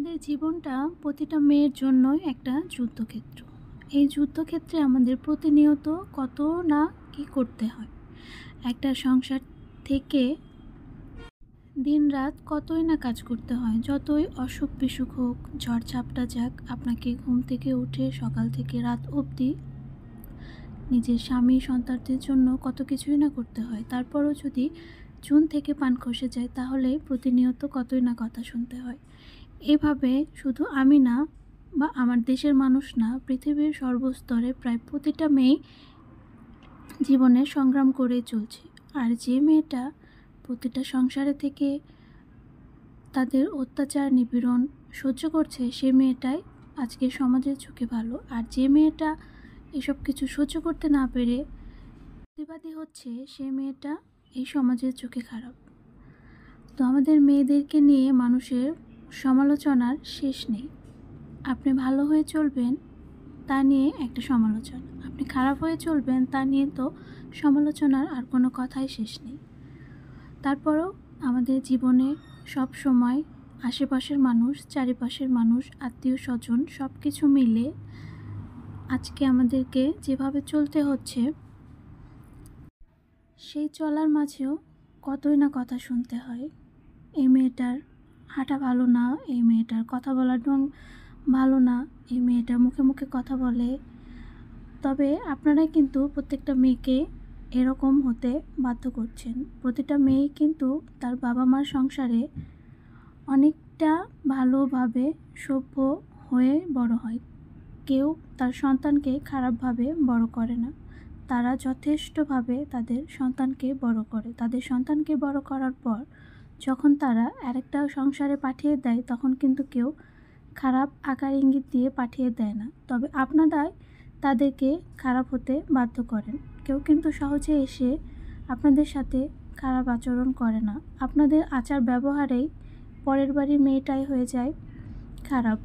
আমাদের জীবনটা প্রতিটা মেয়ের জন্যই একটা যুদ্ধক্ষেত্র। এই যুদ্ধক্ষেত্রে আমাদের প্রতিনিয়ত কত না কি করতে হয়। একটা সংসার থেকে দিনরাত কতই না কাজ করতে হয়। যতই অসুখ বিসুখ হোক, ঝড়-ঝাপটা যাক, আপনাকে ঘুম থেকে উঠে সকাল থেকে রাত অবধি নিজের স্বামী সন্তানদের জন্য কত কিছুই না করতে হয়। তারপরও যদি চুন থেকে পান খসে যায় তাহলে প্রতিনিয়ত কতই না কথা শুনতে হয়। এভাবে শুধু আমি না বা আমার দেশের মানুষ না, পৃথিবীর সর্বস্তরে প্রায় প্রতিটা মেয়ে জীবনে সংগ্রাম করেই চলছে। আর যে মেয়েটা প্রতিটা সংসারে থেকে তাদের অত্যাচার নিপীড়ন সহ্য করছে, সে মেয়েটাই আজকে সমাজের চোখে ভালো। আর যে মেয়েটা এসব কিছু সহ্য করতে না পেরে প্রতিবাদী হচ্ছে, সে মেয়েটা এই সমাজের চোখে খারাপ। তো আমাদের মেয়েদেরকে নিয়ে মানুষের সমালোচনার শেষ নেই। আপনি ভালো হয়ে চলবেন তা নিয়ে একটা সমালোচনা, আপনি খারাপ হয়ে চলবেন তা নিয়ে তো সমালোচনার আর কোনো কথাই শেষ নেই। তারপরও আমাদের জীবনে সব সময় আশেপাশের মানুষ, চারিপাশের মানুষ, আত্মীয় স্বজন সব কিছু মিলে আজকে আমাদেরকে যেভাবে চলতে হচ্ছে, সেই চলার মাঝেও কতই না কথা শুনতে হয়। এই মেয়েটার হাঁটা ভালো না, এই মেয়েটার কথা বলার ঢং ভালো না, এই মেয়েটা মুখে মুখে কথা বলে। তবে আপনারাই কিন্তু প্রত্যেকটা মেয়েকে এরকম হতে বাধ্য করছেন। প্রতিটা মেয়ে কিন্তু তার বাবা মার সংসারে অনেকটা ভালোভাবে সভ্য হয়ে বড় হয়। কেউ তার সন্তানকে খারাপভাবে বড় করে না। তারা যথেষ্টভাবে তাদের সন্তানকে বড় করে। তাদের সন্তানকে বড় করার পর যখন তারা আরেকটা সংসারে পাঠিয়ে দেয়, তখন কিন্তু কেউ খারাপ আকার ইঙ্গিত দিয়ে পাঠিয়ে দেয় না। তবে আপনারাই তাদেরকে খারাপ হতে বাধ্য করেন। কেউ কিন্তু সহজে এসে আপনাদের সাথে খারাপ আচরণ করে না। আপনাদের আচার ব্যবহারেই পরের বাড়ির মেয়েটাই হয়ে যায় খারাপ,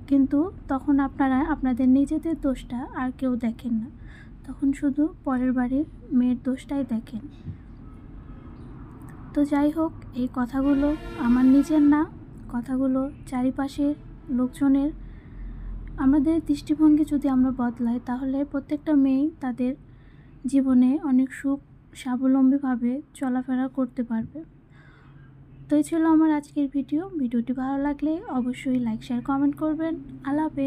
কিন্তু তখন আপনারা আপনাদের নিজেদের দোষটা আর কেউ দেখেন না, তখন শুধু পরের বাড়ির মেয়ের দোষটাই দেখেন। তো যাই হোক, এই কথাগুলো আমার নিজের না, কথাগুলো চারিপাশের লোকজনের। আমাদের দৃষ্টিভঙ্গি যদি আমরা বদলাই তাহলে প্রত্যেকটা মেয়েই তাদের জীবনে অনেক সুখ স্বাবলম্বীভাবে চলাফেরা করতে পারবে। তো এই ছিল আমার আজকের ভিডিওটি ভালো লাগলে অবশ্যই লাইক, শেয়ার, কমেন্ট করবেন। আল্লাহ হাফেজ।